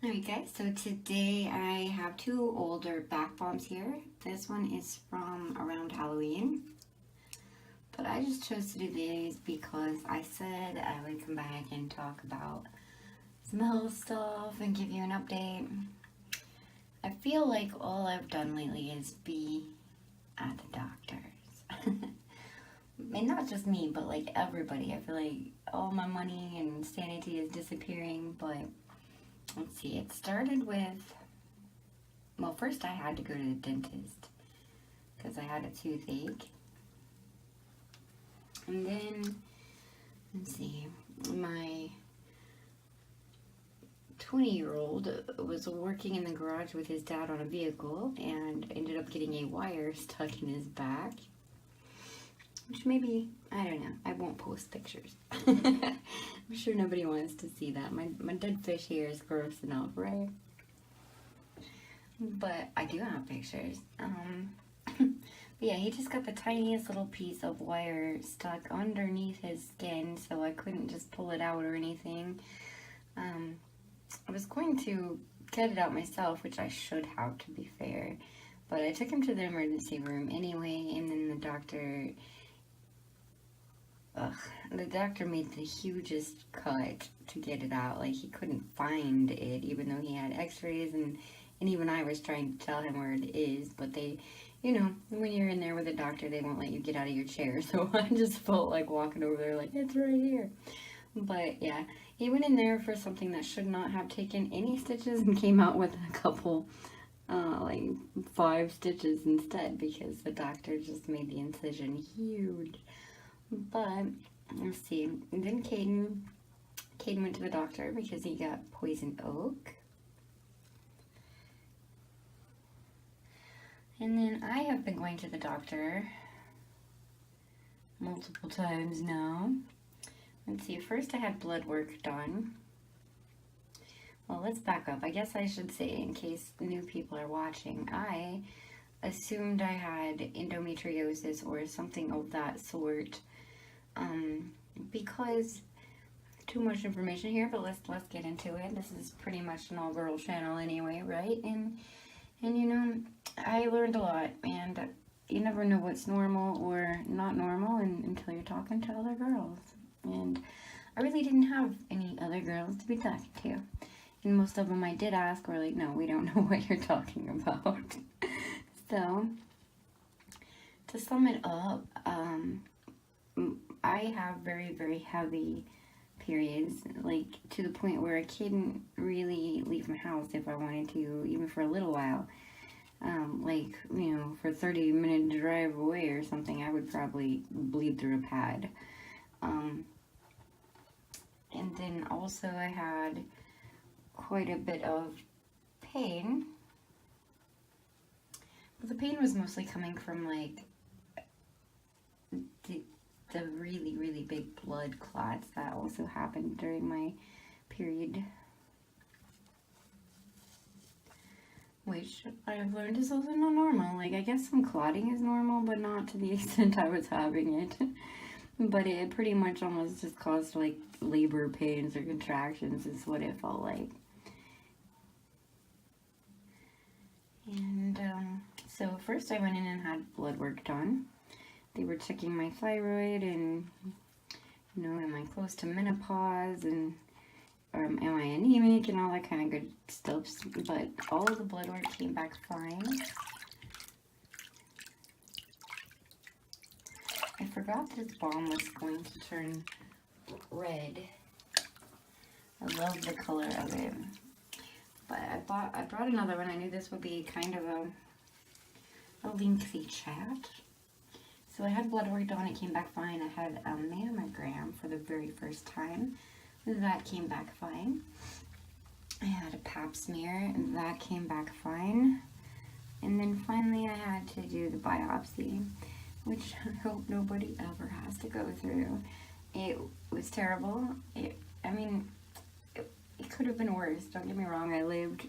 Alright guys, so today I have two older bath bombs here. This one is from around Halloween, but I just chose to do these because I said I would come back and talk about some health stuff and give you an update. I feel like all I've done lately is be at the doctor's. And not just me, but like everybody. I feel like all my money and sanity is disappearing, but let's see, it started with, well, first I had to go to the dentist because I had a toothache. And then, let's see, my 20-year-old was working in the garage with his dad on a vehicle and ended up getting a wire stuck in his back. Which maybe, I don't know, I won't post pictures. I'm sure nobody wants to see that. My dead fish here is gross enough, right? But I do have pictures. But yeah, he just got the tiniest little piece of wire stuck underneath his skin, so I couldn't just pull it out or anything. I was going to get it out myself, which I should have, to be fair. But I took him to the emergency room anyway, and then the doctor made the hugest cut to get it out. Like, he couldn't find it, even though he had x-rays, and even I was trying to tell him where it is, but they, you know, when you're in there with a doctor, they won't let you get out of your chair, so I just felt like walking over there like, it's right here. But yeah, he went in there for something that should not have taken any stitches and came out with a couple, like 5 stitches instead, because the doctor just made the incision huge. But, let's see, and then Caden went to the doctor because he got poison oak. And then I have been going to the doctor multiple times now. Let's see, first I had blood work done. Well, let's back up. I guess I should say, in case new people are watching, I assumed I had endometriosis or something of that sort. Because too much information here, but let's get into it. This is pretty much an all-girl channel anyway, right? And you know, I learned a lot, and you never know what's normal or not normal until you're talking to other girls. And I really didn't have any other girls to be talking to. And most of them I did ask were like, no, we don't know what you're talking about. So, to sum it up, I have very, very heavy periods, like to the point where I couldn't really leave my house if I wanted to, even for a little while. Like, you know, for a 30-minute drive away or something, I would probably bleed through a pad. And then also I had quite a bit of pain. But the pain was mostly coming from, like, the really, really big blood clots that also happened during my period. Which I've learned is also not normal. Like, I guess some clotting is normal, but not to the extent I was having it. But it pretty much almost just caused, like, labor pains or contractions is what it felt like. And, so first I went in and had blood work done. They were checking my thyroid and, you know, am I close to menopause and am I anemic and all that kind of good stuff. But all of the blood work came back fine. I forgot this balm was going to turn red. I love the color of it. But I brought another one. I knew this would be kind of a lengthy chat. So I had blood work done, it came back fine. I had a mammogram for the very first time. That came back fine. I had a pap smear, and that came back fine. And then finally I had to do the biopsy, which I hope nobody ever has to go through. It was terrible. It could have been worse. Don't get me wrong, I lived.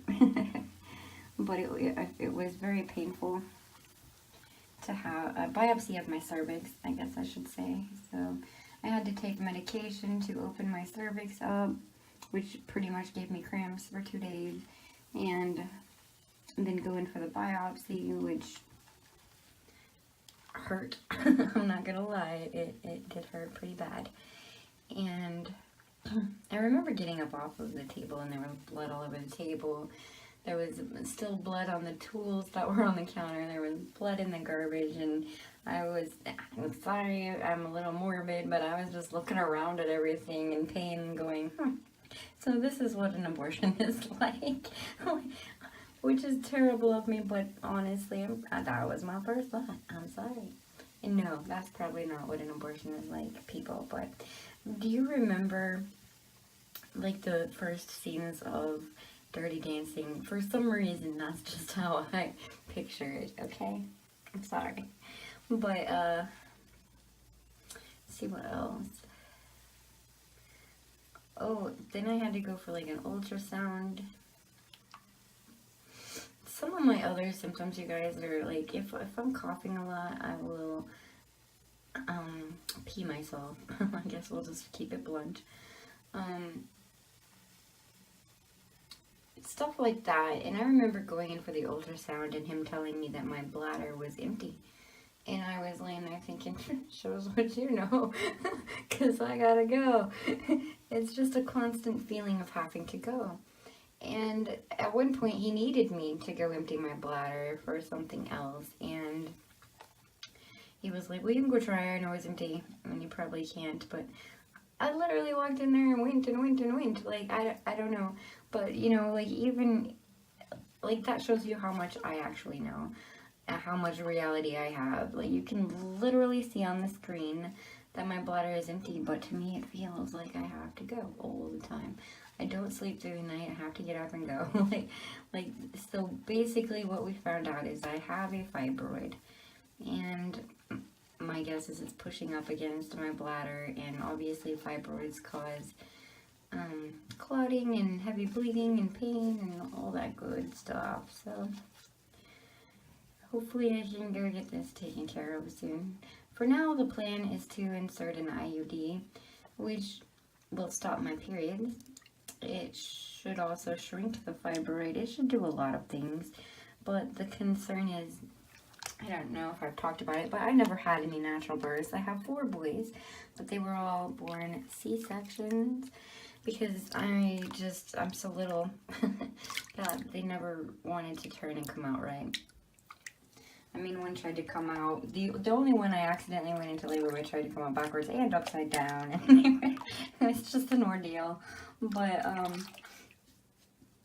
But it was very painful to have a biopsy of my cervix, I guess I should say. So I had to take medication to open my cervix up, which pretty much gave me cramps for 2 days, and then go in for the biopsy, which hurt. I'm not gonna lie, it did hurt pretty bad. And I remember getting up off of the table and there was blood all over the table. There was still blood on the tools that were on the counter. There was blood in the garbage, and I'm sorry, I'm a little morbid, but I was just looking around at everything in pain and going, so this is what an abortion is like. Which is terrible of me, but honestly, that was my first thought. I'm sorry. And no, that's probably not what an abortion is like, people, but do you remember, like, the first scenes of Dirty Dancing? For some reason, that's just how I picture it, okay? I'm sorry. But, let's see what else. Oh, then I had to go for, like, an ultrasound. Some of my other symptoms, you guys, are, like, if I'm coughing a lot, I will, pee myself. I guess we'll just keep it blunt. Stuff like that. And I remember going in for the ultrasound and him telling me that my bladder was empty. And I was laying there thinking, shows what you know, because I gotta go. It's just a constant feeling of having to go. And at one point he needed me to go empty my bladder for something else. And he was like, well, you can go try. I know it's empty. And you probably can't. But I literally walked in there and went and went and went. Like, I don't know. But, you know, like, even, like, that shows you how much I actually know. How much reality I have. Like, you can literally see on the screen that my bladder is empty. But to me, it feels like I have to go all the time. I don't sleep through the night. I have to get up and go. So basically what we found out is I have a fibroid. And my guess is it's pushing up against my bladder, and obviously fibroids cause clotting and heavy bleeding and pain and all that good stuff. So hopefully I can go get this taken care of soon. For now, the plan is to insert an IUD, which will stop my periods. It should also shrink the fibroid. It should do a lot of things, but the concern is, I don't know if I've talked about it, but I never had any natural births. I have 4 boys, but they were all born C-sections because I'm so little that they never wanted to turn and come out right. I mean, one tried to come out, the only one I accidentally went into labor with tried to come out backwards and upside down. And it's just an ordeal. But,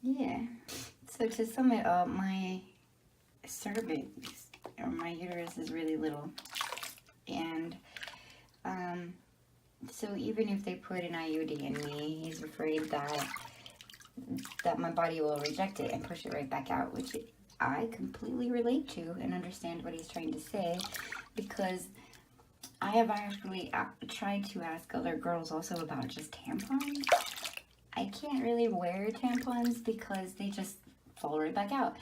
yeah. So to sum it up, my cervix, or my uterus, is really little. And, so even if they put an IUD in me, he's afraid that my body will reject it and push it right back out, which I completely relate to and understand what he's trying to say, because I have actually tried to ask other girls also about just tampons. I can't really wear tampons because they just fall right back out.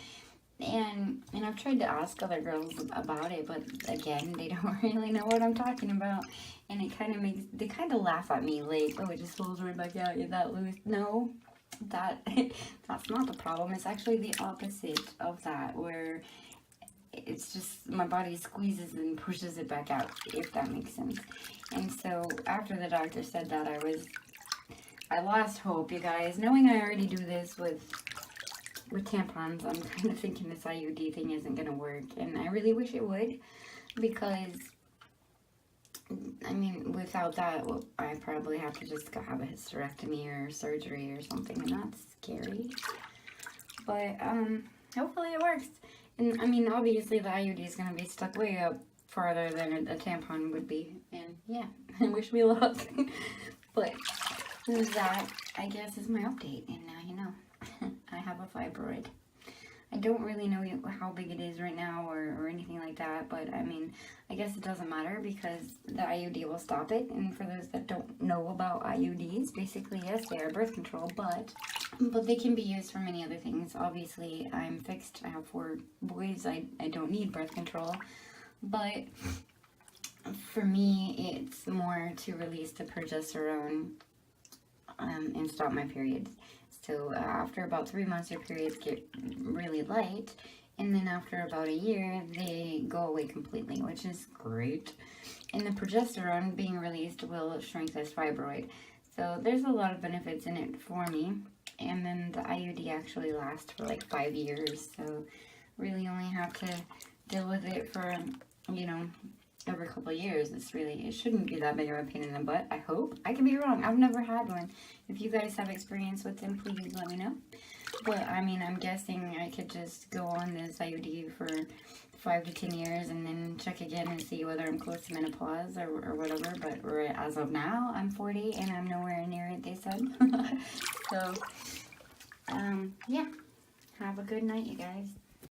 And I've tried to ask other girls about it, but again, they don't really know what I'm talking about. And it kind of they kind of laugh at me like, oh, it just falls right back out, you're that loose. No, that's not the problem. It's actually the opposite of that, where it's just my body squeezes and pushes it back out, if that makes sense. And so after the doctor said that, I lost hope, you guys. Knowing I already do this with tampons, I'm kind of thinking this IUD thing isn't going to work. And I really wish it would, because, I mean, without that, well, I probably have to just go have a hysterectomy or surgery or something, and that's scary. But, hopefully it works. And, I mean, obviously the IUD is going to be stuck way up farther than a tampon would be. And, yeah, wish me luck. But that, I guess, is my update. And now you know. I have a fibroid. I don't really know how big it is right now or anything like that, but I mean, I guess it doesn't matter because the IUD will stop it. And for those that don't know about IUDs, basically, yes, they are birth control, but they can be used for many other things. Obviously, I'm fixed. I have 4 boys. I don't need birth control, but for me, it's more to release the progesterone and stop my periods. So after about 3 months, your periods get really light, and then after about a year, they go away completely, which is great. And the progesterone being released will shrink this fibroid. So there's a lot of benefits in it for me. And then the IUD actually lasts for like 5 years, so really only have to deal with it for, you know, every couple of years. It shouldn't be that big of a pain in the butt, I hope. I could be wrong. I've never had one. If you guys have experience with them, please let me know. But, I mean, I'm guessing I could just go on this IUD for 5 to 10 years and then check again and see whether I'm close to menopause or whatever. But as of now, I'm 40 and I'm nowhere near it, they said. So, yeah. Have a good night, you guys.